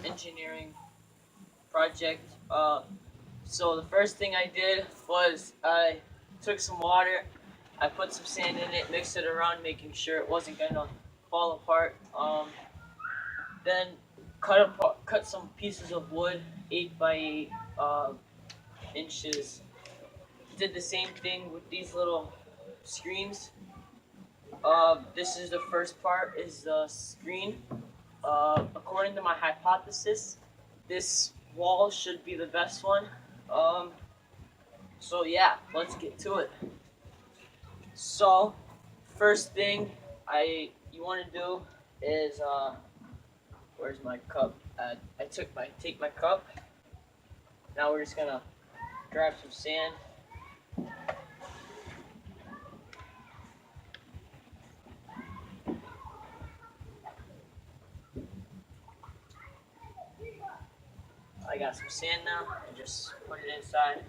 engineering project. So the first thing I did was I took some water, I put some sand in it, mixed it around, making sure it wasn't gonna fall apart. Then cut some pieces of wood, 8 by 8 inches. Did the same thing with these little screens. This is the first part, is the screen. According to my hypothesis, this wall should be the best one. Um, so yeah, let's get to it. So, first thing you want to do is where's my cup? Take my cup. Now we're just gonna grab some sand. I got some sand now, and just put it inside.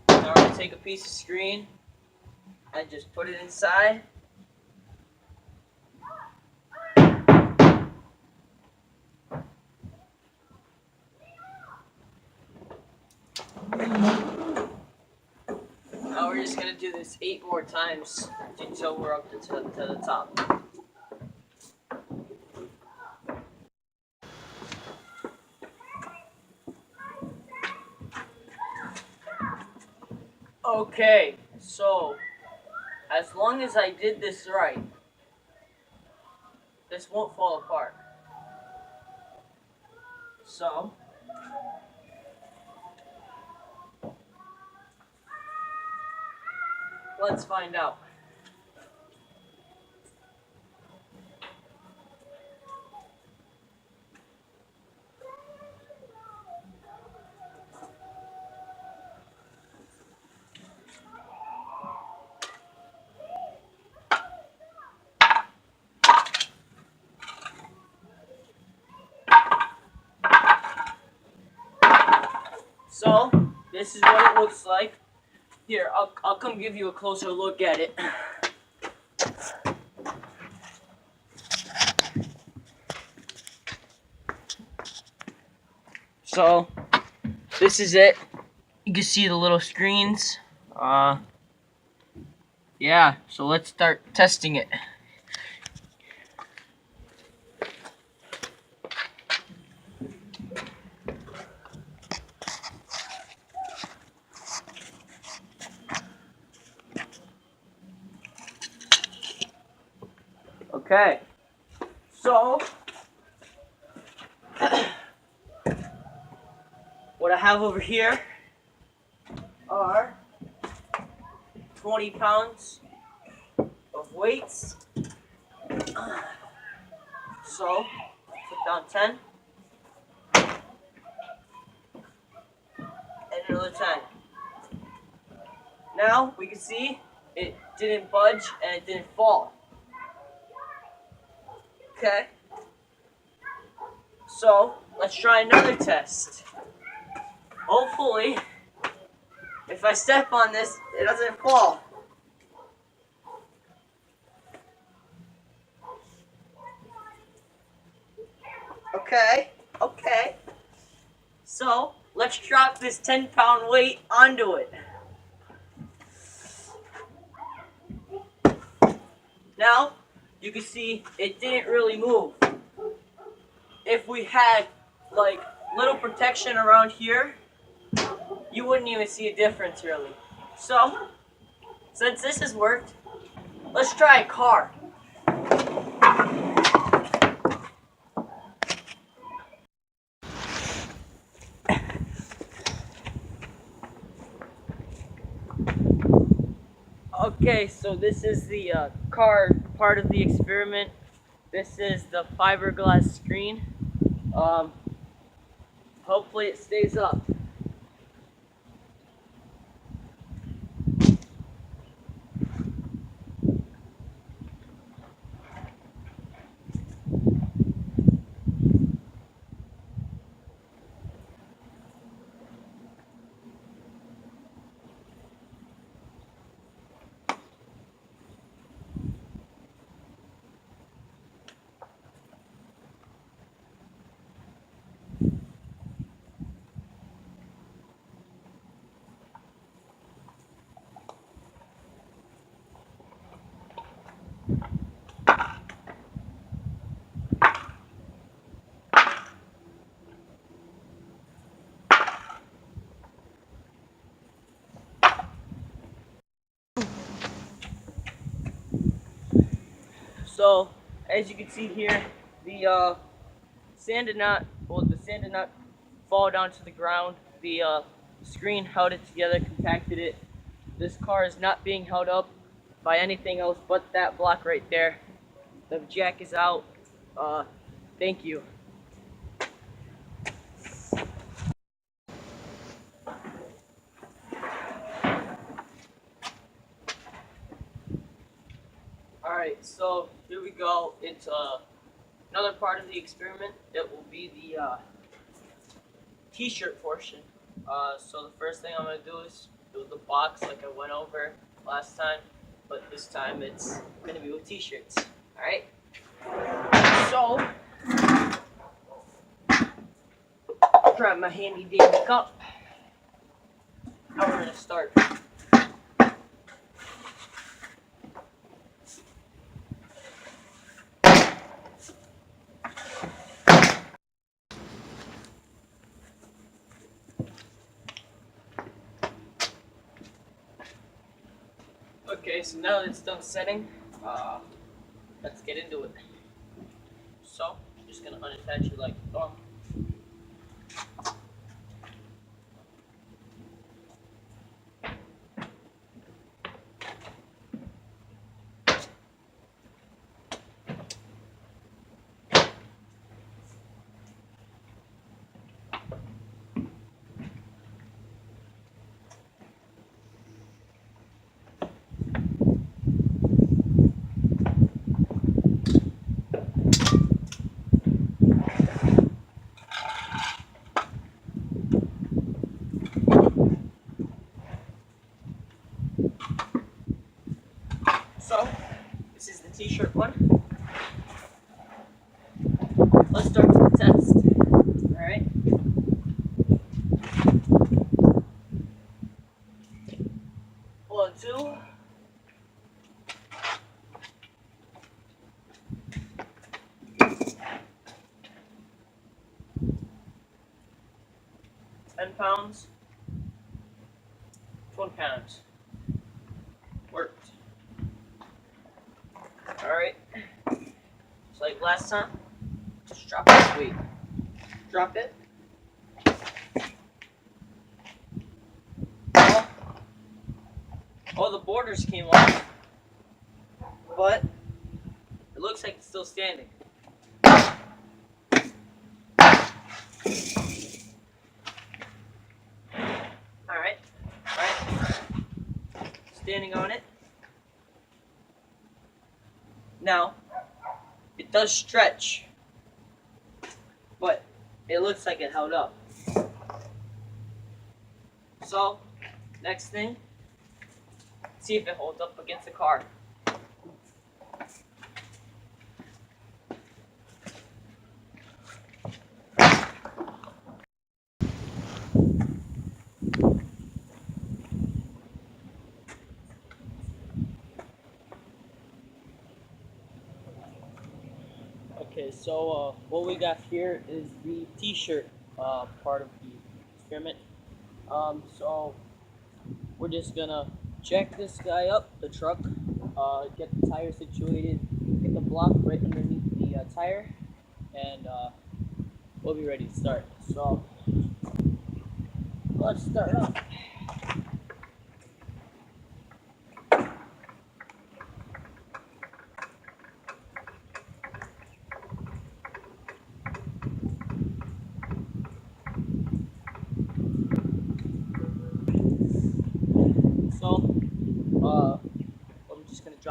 Now we're gonna take a piece of screen and just put it inside. Now we're just gonna do this 8 more times until we're up to the top. Okay, so as long as I did this right, this won't fall apart. So, let's find out. So, this is what it looks like. Here, I'll come give you a closer look at it. So, this is it. You can see the little screens. Yeah, so let's start testing it. Okay, so what I have over here are 20 pounds of weights. So, put down 10 and another 10. Now we can see it didn't budge and it didn't fall. Okay, so let's try another test. Hopefully, if I step on this, it doesn't fall. Okay. So, let's drop this 10-pound weight onto it. Now, you can see it didn't really move. If we had, like, little protection around here, you wouldn't even see a difference, really. So, since this has worked, let's try a car. Okay, so this is the car part of the experiment. This is the fiberglass screen. Um, Hopefully it stays up. So, as you can see here, the sand did not fall down to the ground. The screen held it together, compacted it. This car is not being held up by anything else but that block right there. The jack is out. Thank you. Alright, so here we go. It's another part of the experiment. It will be the t-shirt portion. So the first thing I'm going to do is do the box like I went over last time, but this time it's going to be with t-shirts. Alright? So, grab my handy dandy cup. How we're going to start. Okay, so now that it's done setting, let's get into it. So, I'm just going to unattach it like normal. So, this is the t-shirt one. Let's start with the test. Alright? 1, 2. £10. 20 pounds. Worked. Alright. Just like last time, just drop this weight. Drop it. Oh, the borders came off. But it looks like it's still standing. Alright. Alright. Standing on it. Now, it does stretch, but it looks like it held up. So, next thing, see if it holds up against the car. Okay, so what we got here is the t-shirt part of the experiment. So we're just gonna jack this guy up, the truck, get the tire situated, get the block right underneath the tire, and we'll be ready to start. So let's start up.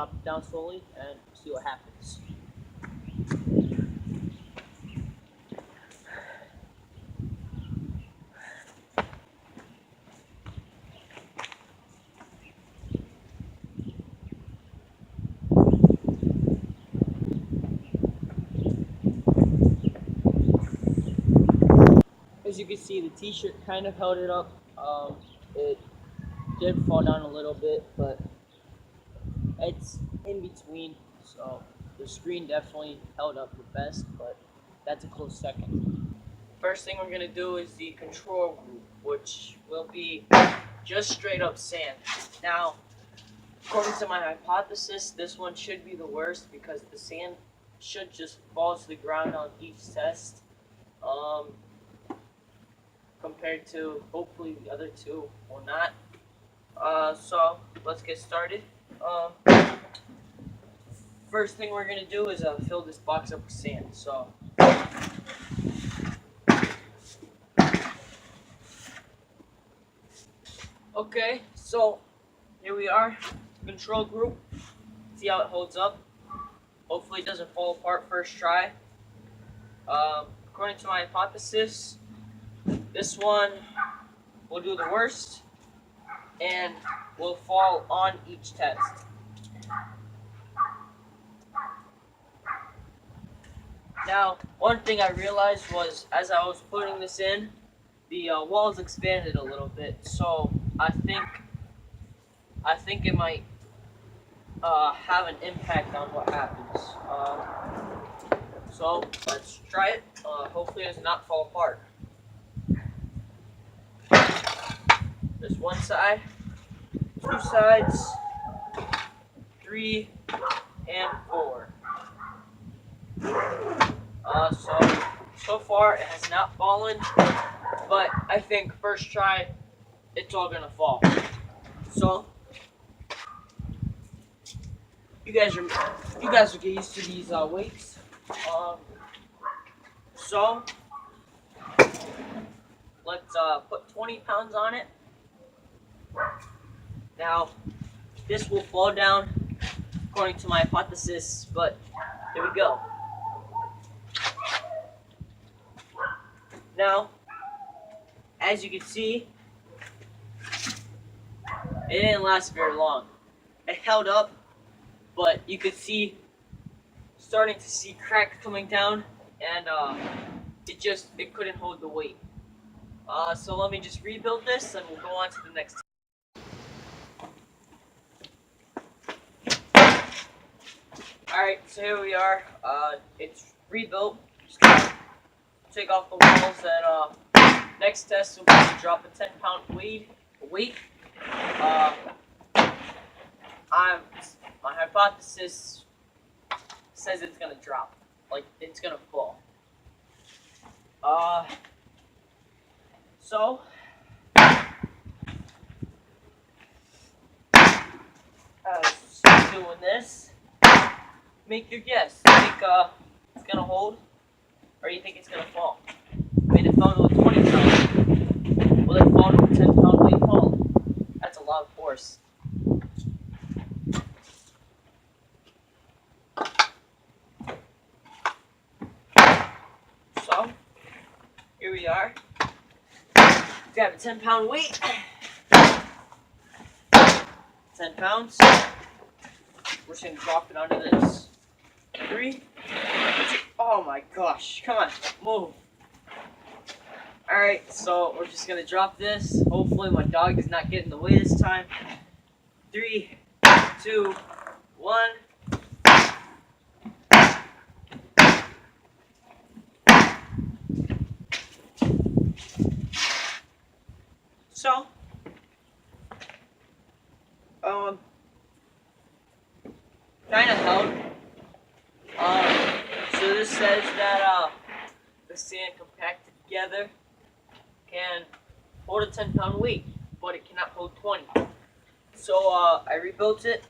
drop it down slowly and see what happens. As you can see, the t-shirt kind of held it up. It did fall down a little bit, but it's in between. So the screen definitely held up the best, but that's a close second. First thing we're gonna do is the control group, which will be just straight up sand. Now, according to my hypothesis, this one should be the worst because the sand should just fall to the ground on each test. Compared to hopefully the other two will not. So let's get started. First thing we're gonna do is fill this box up with sand. So okay, so here we are, control group. See how it holds up. Hopefully it doesn't fall apart first try. According to my hypothesis, this one will do the worst and will fall on each test. Now, one thing I realized was as I was putting this in, the walls expanded a little bit, so I think it might have an impact on what happens. So let's try it. Hopefully, it does not fall apart. There's one side, two sides, 3, and 4. So far it has not fallen, but I think first try it's all gonna fall. So you guys will get used to these weights. So let's put 20 pounds on it. Now this will fall down according to my hypothesis, but here we go. Now, as you can see, it didn't last very long. It held up, but you could see starting to see cracks coming down, and it couldn't hold the weight. So let me just rebuild this, and we'll go on to the next. All right, so here we are. It's rebuilt. Just gonna take off the walls, and next test will be to drop a 10-pound weight. My hypothesis says it's gonna drop, like it's gonna fall. So doing this. Make your guess. You think it's gonna hold, or you think it's gonna fall? I mean, it fell to a 20 pound. Will it fall to a 10-pound weight fall? That's a lot of force. So, here we are. We have a 10-pound weight. 10 pounds. We're just gonna drop it onto this. 3, 2, oh my gosh, come on, move. Alright, so we're just gonna drop this. Hopefully my dog does not get in the way this time. 3, 2, 1. So, kind of held. So this says that the sand compacted together can hold a 10-pound weight, but it cannot hold 20. So I rebuilt it.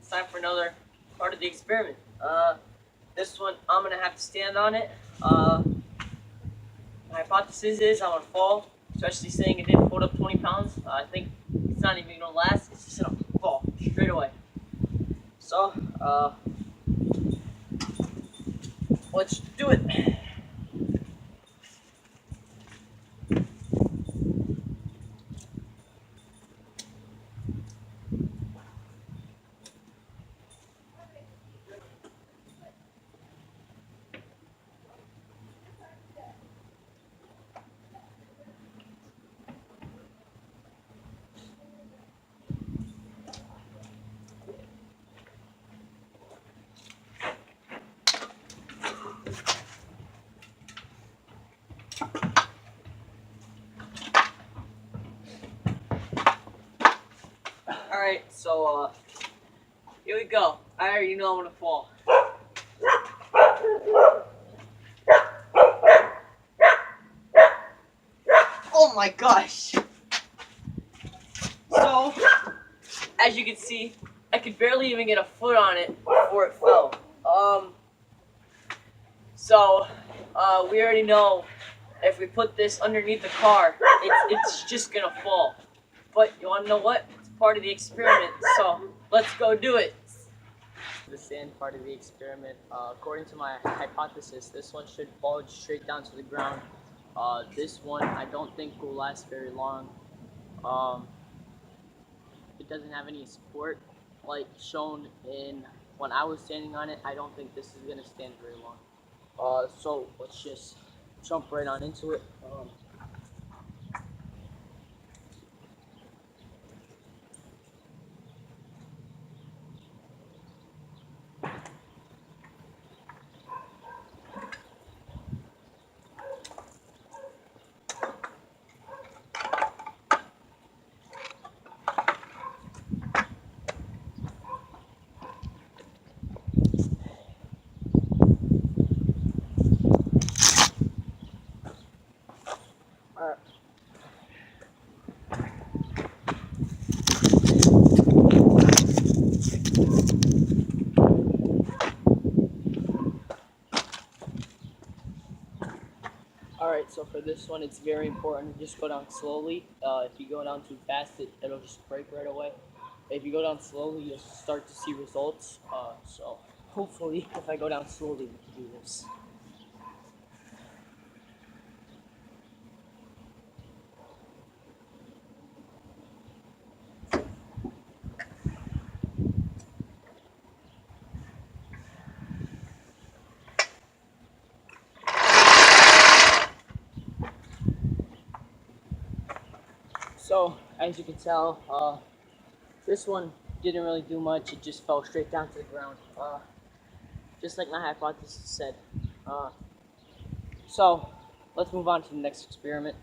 It's time for another part of the experiment. This one I'm gonna have to stand on it. My hypothesis is I'm gonna fall, especially saying it didn't hold up 20 pounds. I think it's not even gonna last. It's just gonna fall. straight away. So, let's do it. Alright, so, here we go. I already know I'm gonna fall. Oh my gosh! So, as you can see, I could barely even get a foot on it before it fell. We already know if we put this underneath the car, it's just gonna fall. But you wanna know what? It's part of the experiment, so let's go do it. The sand part of the experiment, according to my hypothesis, this one should fall straight down to the ground. This one I don't think will last very long. It doesn't have any support like shown in when I was standing on it. I don't think this is gonna stand very long. So let's just jump right on into it. Alright, so for this one, it's very important to just go down slowly. If you go down too fast, it'll just break right away. If you go down slowly, you'll start to see results. So hopefully, if I go down slowly, we can do this. So, as you can tell, this one didn't really do much. It just fell straight down to the ground, just like my hypothesis said. So, let's move on to the next experiment.